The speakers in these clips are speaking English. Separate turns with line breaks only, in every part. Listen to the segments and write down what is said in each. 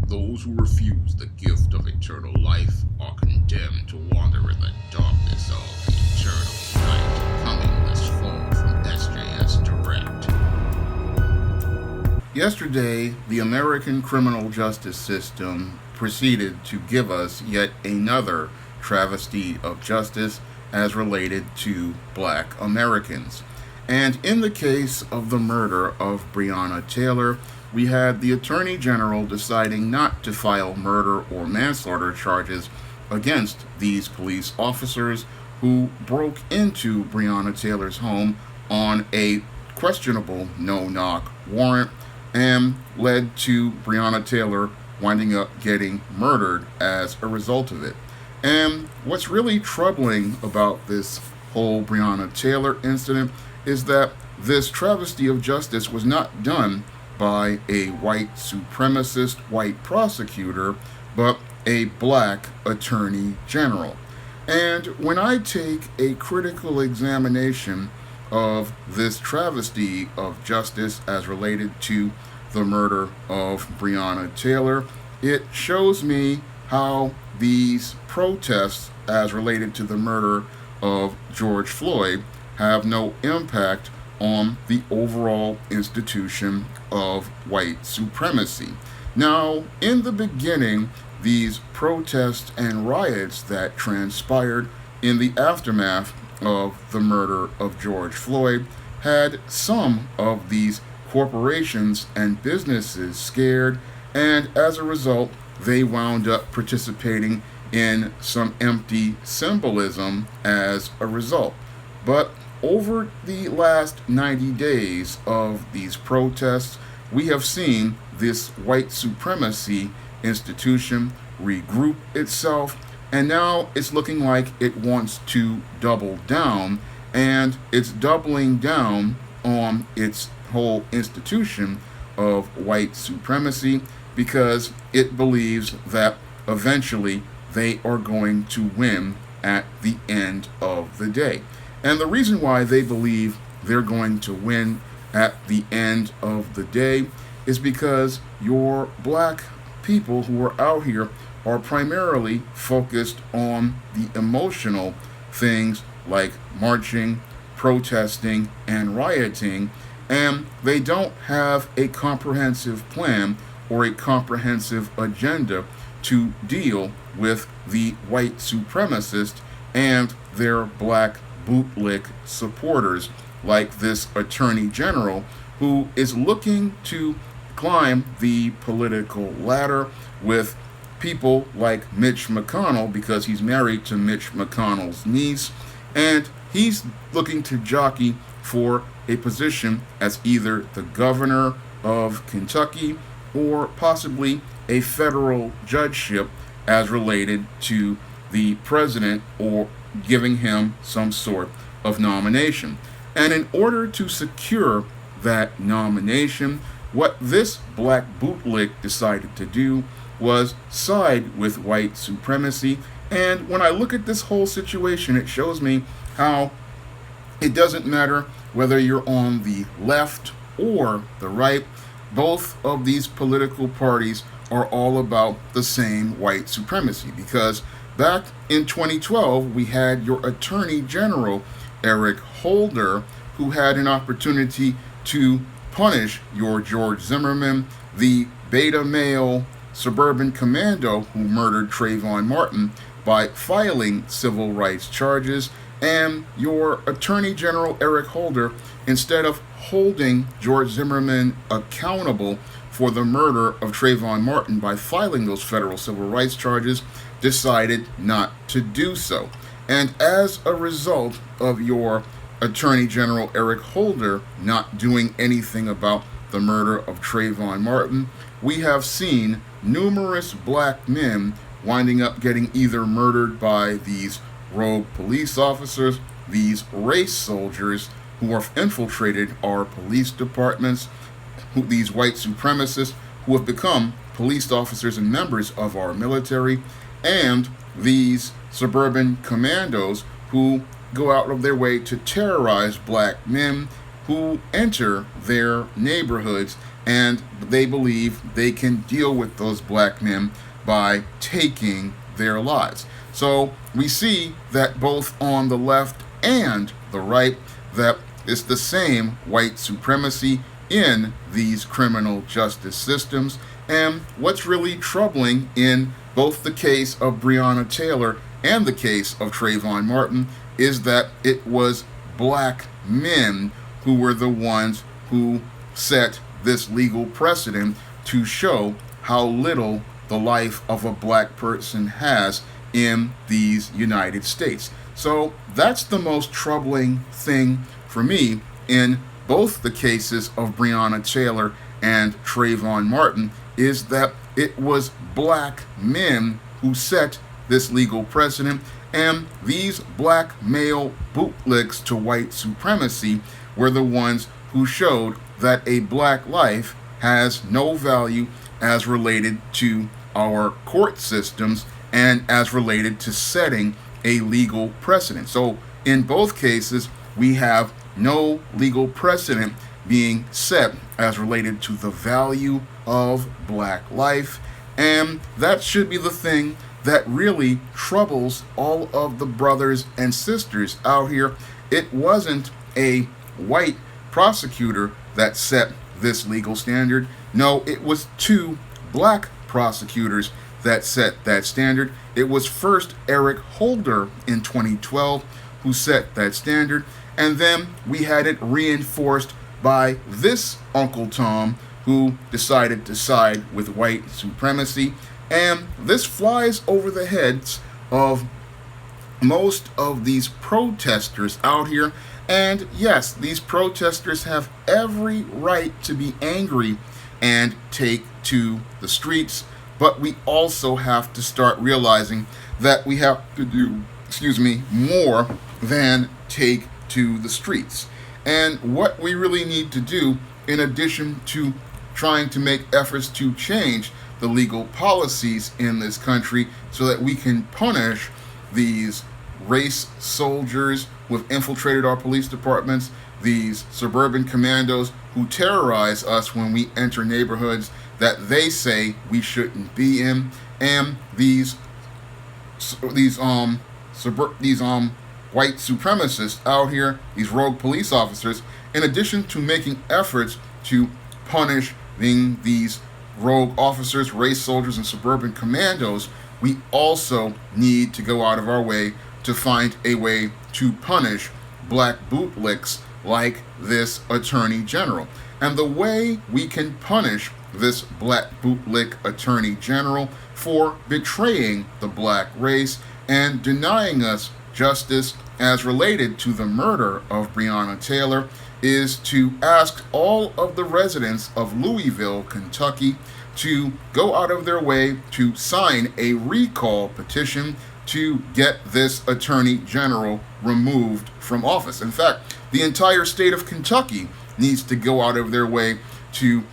Those who refuse the gift of eternal life are condemned to wander in the darkness of eternal night. Coming this fall from SJS Direct. Yesterday, the American criminal justice system proceeded to give us yet another travesty of justice as related to Black Americans. And in the case of the murder of Breonna Taylor, we had the Attorney General deciding not to file murder or manslaughter charges against these police officers who broke into Breonna Taylor's home on a questionable no-knock warrant and led to Breonna Taylor winding up getting murdered as a result of it. And what's really troubling about this whole Breonna Taylor incident is that this travesty of justice was not done by a white supremacist white prosecutor, but a Black attorney general. And when I take a critical examination of this travesty of justice as related to the murder of Breonna Taylor, it shows me how these protests as related to the murder of George Floyd have no impact on the overall institution of white supremacy. Now, in the beginning, these protests and riots that transpired in the aftermath of the murder of George Floyd had some of these corporations and businesses scared, and as a result, they wound up participating in some empty symbolism as a result. But over the last 90 days of these protests, we have seen this white supremacy institution regroup itself, and now it's looking like it wants to double down, and it's doubling down on its whole institution of white supremacy because it believes that eventually they are going to win at the end of the day. And the reason why they believe they're going to win at the end of the day is because your Black people who are out here are primarily focused on the emotional things like marching, protesting, and rioting, and they don't have a comprehensive plan or a comprehensive agenda to deal with the white supremacists and their Black bootlick supporters like this Attorney General who is looking to climb the political ladder with people like Mitch McConnell because he's married to Mitch McConnell's niece, and he's looking to jockey for a position as either the governor of Kentucky or possibly a federal judgeship as related to the president or giving him some sort of nomination. And in order to secure that nomination, what this Black bootlick decided to do was side with white supremacy. And when I look at this whole situation, it shows me how it doesn't matter whether you're on the left or the right. Both of these political parties are all about the same white supremacy, because back in 2012, we had your Attorney General, Eric Holder, who had an opportunity to punish your George Zimmerman, the beta male suburban commando who murdered Trayvon Martin, by filing civil rights charges. And your Attorney General, Eric Holder, instead of holding George Zimmerman accountable for the murder of Trayvon Martin by filing those federal civil rights charges, decided not to do so. And as a result of your Attorney General Eric Holder not doing anything about the murder of Trayvon Martin, we have seen numerous Black men winding up getting either murdered by these rogue police officers, these race soldiers who have infiltrated our police departments, these white supremacists who have become police officers and members of our military, and these suburban commandos who go out of their way to terrorize Black men who enter their neighborhoods and they believe they can deal with those black men by taking their lives. So we see that both on the left and the right, that it's the same white supremacy in these criminal justice systems. And what's really troubling in both the case of Breonna Taylor and the case of Trayvon Martin is that it was black men who were the ones who set this legal precedent to show how little the life of a black person has in these United States. So that's the most troubling thing for me in both the cases of Breonna Taylor and Trayvon Martin, is that it was black men who set this legal precedent, and these black male bootlicks to white supremacy were the ones who showed that a black life has no value as related to our court systems and as related to setting a legal precedent. So in both cases, we have no legal precedent being set as related to the value of black life, and that should be the thing that really troubles all of the brothers and sisters out here. It wasn't a white prosecutor that set this legal standard. No, it was two black prosecutors that set that standard. It was first Eric Holder in 2012 who set that standard, and then we had it reinforced by this Uncle Tom who decided to side with white supremacy. And this flies over the heads of most of these protesters out here. And yes, these protesters have every right to be angry and take to the streets, but we also have to start realizing that we have to do, more than take to the streets. And what we really need to do, in addition to trying to make efforts to change the legal policies in this country so that we can punish these race soldiers who have infiltrated our police departments, these suburban commandos who terrorize us when we enter neighborhoods that they say we shouldn't be in, and these white supremacists out here, these rogue police officers, in addition to making efforts to punish these rogue officers, race soldiers, and suburban commandos, we also need to go out of our way to find a way to punish black bootlicks like this Attorney General. And the way we can punish this black bootlick Attorney General for betraying the black race and denying us justice as related to the murder of Breonna Taylor is to ask all of the residents of Louisville, Kentucky, to go out of their way to sign a recall petition to get this Attorney General removed from office. In fact, the entire state of Kentucky needs to go out of their way to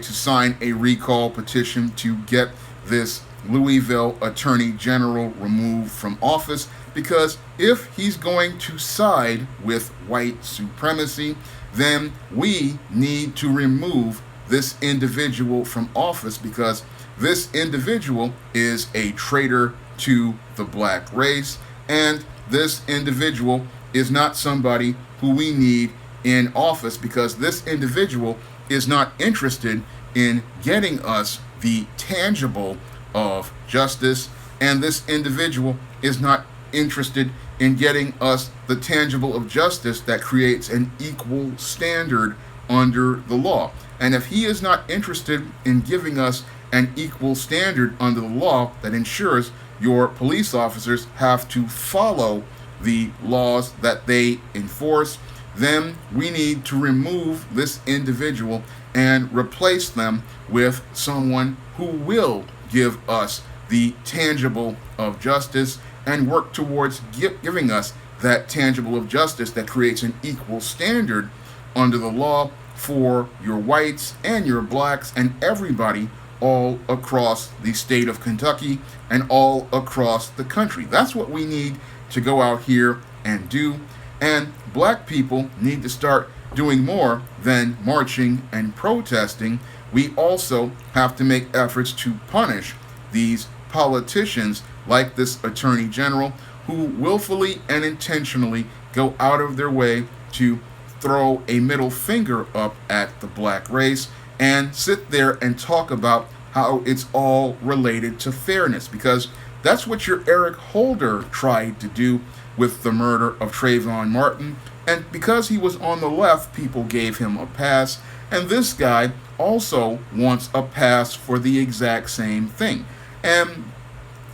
sign a recall petition to get this Louisville Attorney General removed from office, because if he's going to side with white supremacy, then we need to remove this individual from office, because this individual is a traitor to the black race, and this individual is not somebody who we need in office, because this individual is not interested in getting us the tangible of justice, and this individual is not interested in getting us the tangible of justice that creates an equal standard under the law. And if he is not interested in giving us an equal standard under the law that ensures your police officers have to follow the laws that they enforce, then we need to remove this individual and replace them with someone who will give us the tangible of justice and work towards giving us that tangible of justice that creates an equal standard under the law for your whites and your blacks and everybody all across the state of Kentucky and all across the country. That's what we need to go out here and do. And black people need to start doing more than marching and protesting, we also have to make efforts to punish these politicians like this attorney general who willfully and intentionally go out of their way to throw a middle finger up at the black race and sit there and talk about how it's all related to fairness, because that's what your Eric Holder tried to do with the murder of Trayvon Martin. And because he was on the left, people gave him a pass. And this guy also wants a pass for the exact same thing. And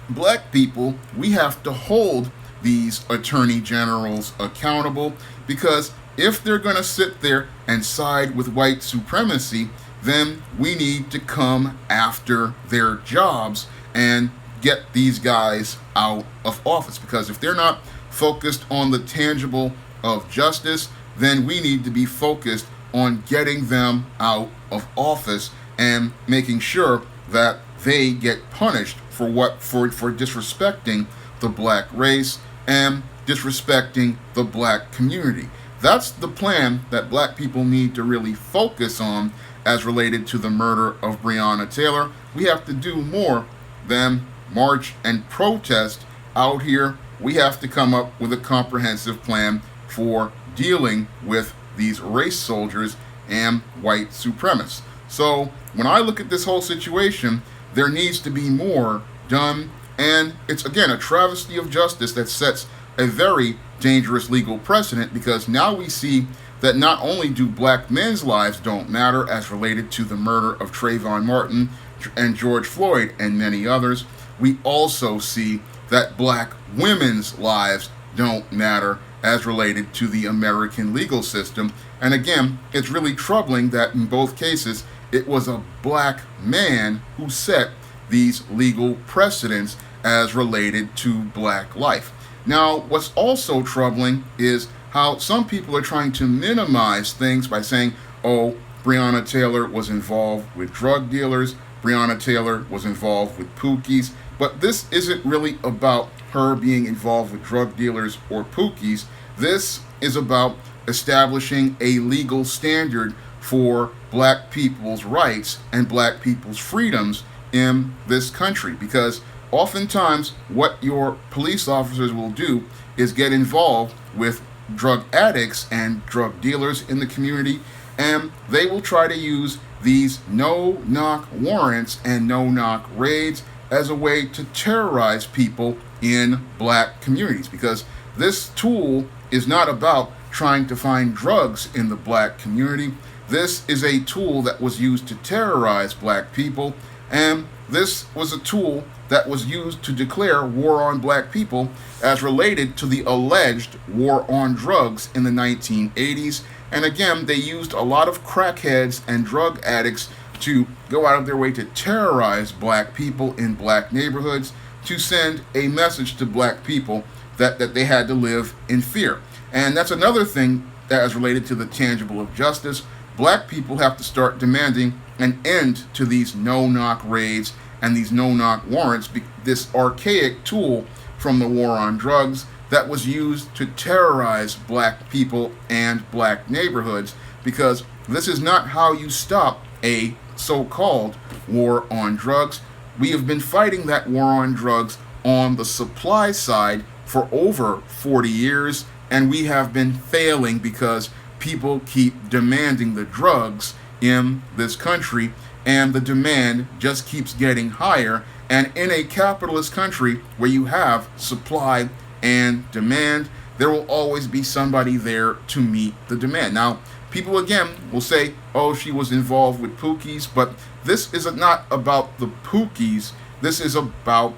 black people, we have to hold these attorney generals accountable, because if they're going to sit there and side with white supremacy, then we need to come after their jobs and get these guys out of office. Because if they're not focused on the tangible of justice, then we need to be focused on getting them out of office and making sure that they get punished for disrespecting the black race and disrespecting the black community. That's the plan that black people need to really focus on as related to the murder of Breonna Taylor. We have to do more than march and protest out here. We have to come up with a comprehensive plan for dealing with these race soldiers and white supremacists. So when I look at this whole situation, there needs to be more done. And it's, again, a travesty of justice that sets a very dangerous legal precedent, because now we see that not only do black men's lives don't matter as related to the murder of Trayvon Martin and George Floyd and many others, we also see that black women's lives don't matter as related to the American legal system. And again, it's really troubling that in both cases, it was a black man who set these legal precedents as related to black life. Now, what's also troubling is how some people are trying to minimize things by saying, oh, Breonna Taylor was involved with drug dealers, Breonna Taylor was involved with pookies, but this isn't really about her being involved with drug dealers or pookies. This is about establishing a legal standard for black people's rights and black people's freedoms in this country, because oftentimes what your police officers will do is get involved with drug addicts and drug dealers in the community, and they will try to use these no-knock warrants and no-knock raids as a way to terrorize people in black communities, because this tool is not about trying to find drugs in the black community. This is a tool that was used to terrorize black people, and this was a tool that was used to declare war on black people as related to the alleged war on drugs in the 1980s. And again, they used a lot of crackheads and drug addicts to go out of their way to terrorize black people in black neighborhoods, to send a message to black people that they had to live in fear. And that's another thing that is related to the tangible of justice. Black people have to start demanding an end to these no-knock raids and these no-knock warrants, this archaic tool from the war on drugs that was used to terrorize black people and black neighborhoods, because this is not how you stop a so-called war on drugs. We have been fighting that war on drugs on the supply side for over 40 years, and we have been failing because people keep demanding the drugs in this country, and the demand just keeps getting higher. And in a capitalist country where you have supply and demand, there will always be somebody there to meet the demand. Now, people again will say, oh, she was involved with pookies, but this is not about the pookies. This is about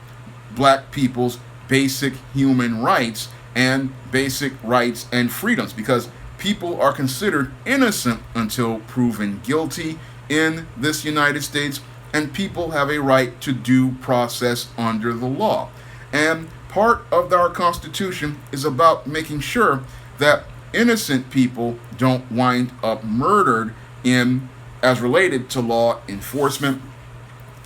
black people's basic human rights and basic rights and freedoms, because people are considered innocent until proven guilty in this United States, and people have a right to due process under the law. And part of our Constitution is about making sure that innocent people don't wind up murdered in as related to law enforcement.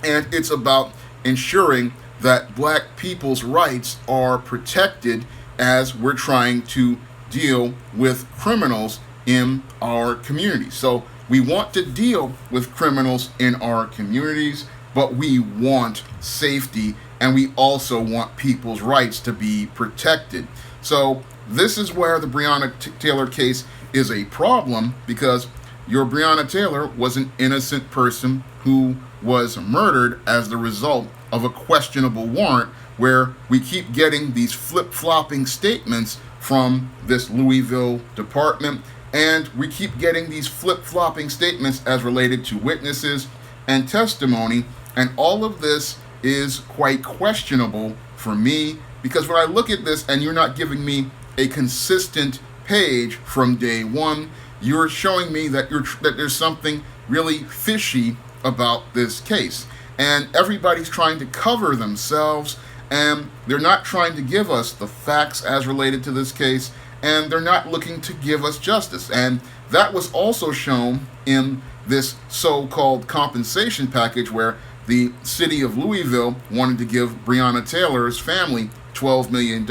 And it's about ensuring that black people's rights are protected as we're trying to deal with criminals in our communities. So we want to deal with criminals in our communities, but we want safety, and we also want people's rights to be protected. So this is where the Breonna Taylor case is a problem, because your Breonna Taylor was an innocent person who was murdered as the result of a questionable warrant, where we keep getting these flip-flopping statements from this Louisville department, and we keep getting these flip-flopping statements as related to witnesses and testimony, and all of this is quite questionable for me, because when I look at this and you're not giving me a consistent page from day one, you're showing me that there's something really fishy about this case. And everybody's trying to cover themselves, and they're not trying to give us the facts as related to this case, and they're not looking to give us justice. And that was also shown in this so-called compensation package, where the city of Louisville wanted to give Breonna Taylor's family $12 million,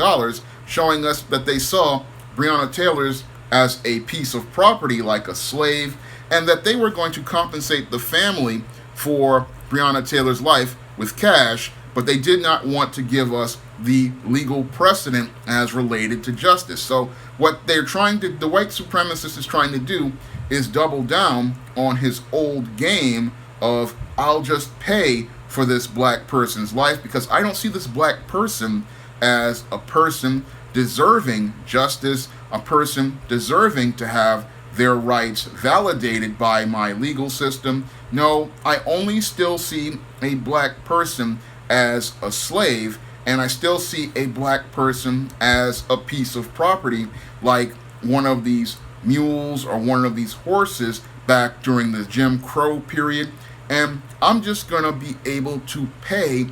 showing us that they saw Breonna Taylor's as a piece of property, like a slave, and that they were going to compensate the family for Breonna Taylor's life with cash, but they did not want to give us the legal precedent as related to justice. So what the white supremacist is trying to do is double down on his old game of, I'll just pay for this black person's life, because I don't see this black person as a person deserving justice, a person deserving to have their rights validated by my legal system. No, I only still see a black person as a slave, and I still see a black person as a piece of property, like one of these mules or one of these horses back during the Jim Crow period. And I'm just gonna be able to pay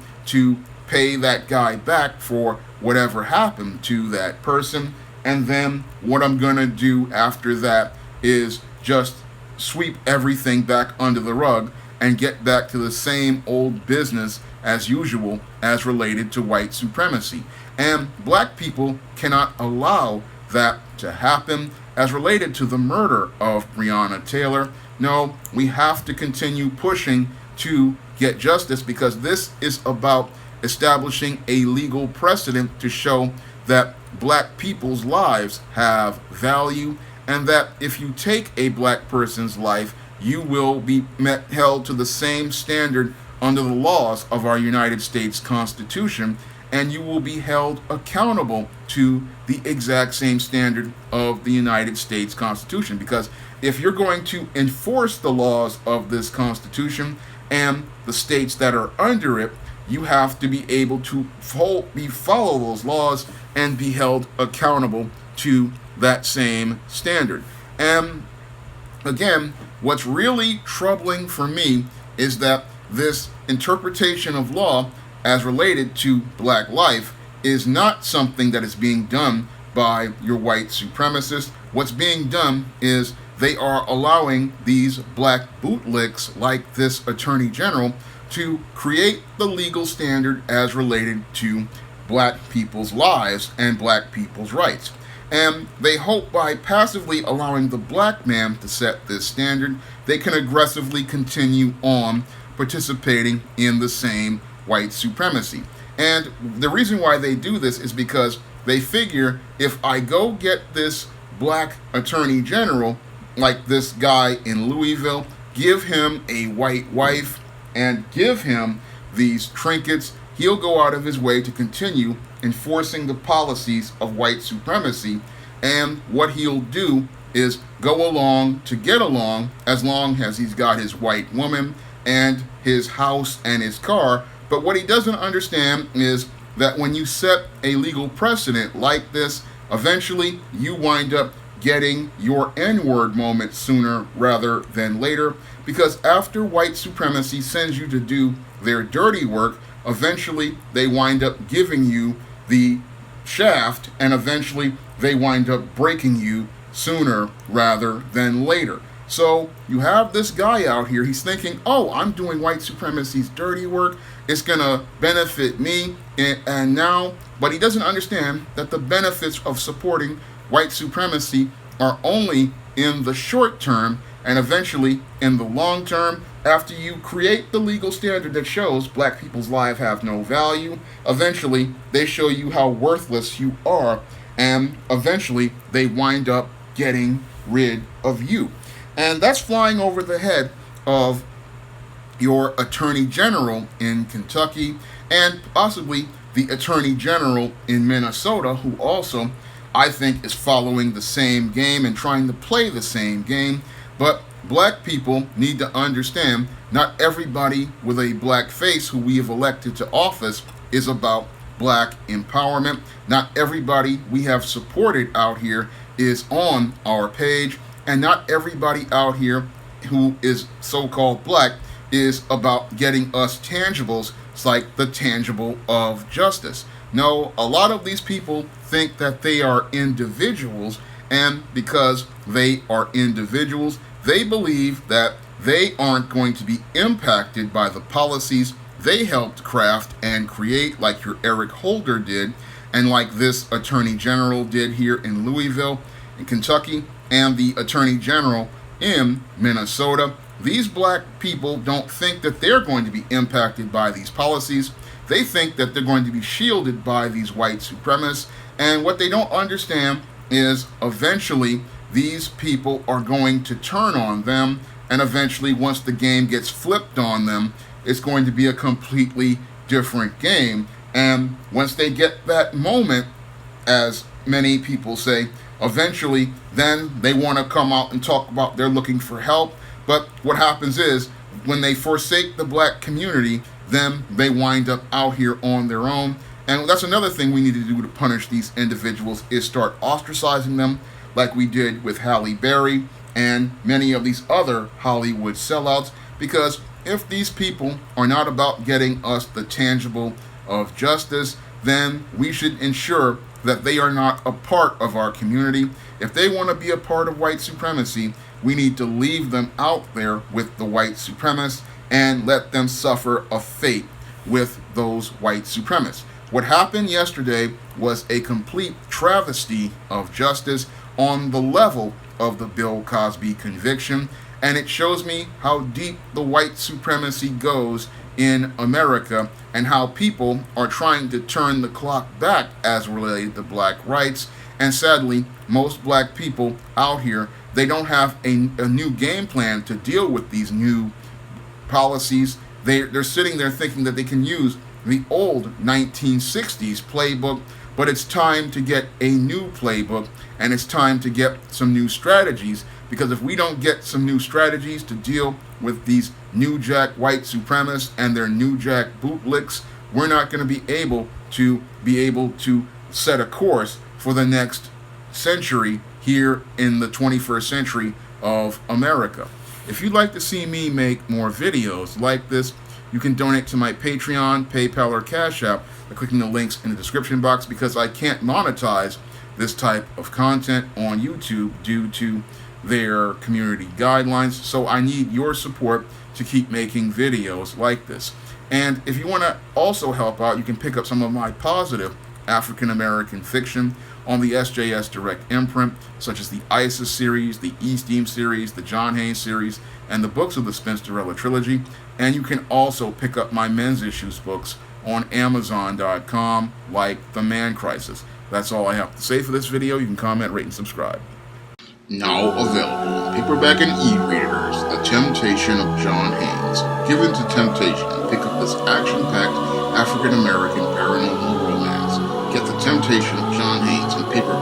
that guy back for whatever happened to that person. And then what I'm gonna do after that is just sweep everything back under the rug and get back to the same old business as usual as related to white supremacy. And black people cannot allow that to happen as related to the murder of Breonna Taylor. No, we have to continue pushing to get justice, because this is about establishing a legal precedent to show that black people's lives have value, and that if you take a black person's life, you will be held to the same standard under the laws of our United States Constitution, and you will be held accountable to the exact same standard of the United States Constitution. Because if you're going to enforce the laws of this Constitution and the states that are under it, you have to be able to follow those laws and be held accountable to that same standard. And again, what's really troubling for me is that this interpretation of law as related to black life is not something that is being done by your white supremacists. What's being done is they are allowing these black bootlicks like this attorney general to create the legal standard as related to black people's lives and black people's rights. And they hope by passively allowing the black man to set this standard, they can aggressively continue on participating in the same white supremacy. And the reason why they do this is because they figure, if I go get this black attorney general, like this guy in Louisville, give him a white wife and give him these trinkets, he'll go out of his way to continue enforcing the policies of white supremacy. And what he'll do is go along to get along, as long as he's got his white woman and his house and his car. But what he doesn't understand is that when you set a legal precedent like this, eventually you wind up getting your N-word moment sooner rather than later, because after white supremacy sends you to do their dirty work, eventually they wind up giving you the shaft, and eventually they wind up breaking you sooner rather than later. So you have this guy out here, he's thinking, oh, I'm doing white supremacy's dirty work, it's gonna benefit me, and now, but he doesn't understand that the benefits of supporting white supremacy are only in the short term, and eventually in the long term, after you create the legal standard that shows black people's lives have no value, eventually they show you how worthless you are, and eventually they wind up getting rid of you. And that's flying over the head of your attorney general in Kentucky, and possibly the attorney general in Minnesota, who also, I think, is following the same game and trying to play the same game. But black people need to understand not everybody with a black face who we have elected to office is about black empowerment. Not everybody we have supported out here is on our page, and not everybody out here who is so-called black is about getting us tangibles. It's like the tangible of justice. No, a lot of these people think that they are individuals, and because they are individuals, they believe that they aren't going to be impacted by the policies they helped craft and create, like your Eric Holder did, and like this attorney general did here in Louisville, in Kentucky, and the attorney general in Minnesota. These black people don't think that they're going to be impacted by these policies. They think that they're going to be shielded by these white supremacists. And what they don't understand is eventually these people are going to turn on them. And eventually, once the game gets flipped on them, it's going to be a completely different game. And once they get that moment, as many people say, eventually then they want to come out and talk about they're looking for help. But what happens is, when they forsake the black community, then they wind up out here on their own. And that's another thing we need to do to punish these individuals, is start ostracizing them like we did with Halle Berry and many of these other Hollywood sellouts. Because if these people are not about getting us the tangible of justice, then we should ensure that they are not a part of our community. If they want to be a part of white supremacy, we need to leave them out there with the white supremacists and let them suffer a fate with those white supremacists. What happened yesterday was a complete travesty of justice on the level of the Bill Cosby conviction, and it shows me how deep the white supremacy goes in America and how people are trying to turn the clock back as related to black rights. And sadly, most black people out here, they don't have a new game plan to deal with these new policies. They're sitting there thinking that they can use the old 1960s playbook, but it's time to get a new playbook, and it's time to get some new strategies, because if we don't get some new strategies to deal with these new jack white supremacists and their new jack bootlicks, we're not going to be able to set a course for the next century here in the 21st century of America. If you'd like to see me make more videos like this, you can donate to my Patreon, PayPal, or Cash App by clicking the links in the description box, because I can't monetize this type of content on YouTube due to their community guidelines. So I need your support to keep making videos like this. And if you want to also help out, you can pick up some of my positive African American fiction on the SJS Direct imprint, such as the ISIS series, the Eastdeem series, the John Haynes series, and the books of the Spinsterella trilogy. And you can also pick up my men's issues books on Amazon.com, like The Man Crisis. That's all I have to say for this video. You can comment, rate, and subscribe. Now available in paperback and e-readers, The Temptation of John Haynes. Give in to temptation and pick up this action-packed African American paranormal romance. Get The Temptation of John Haynes in paperback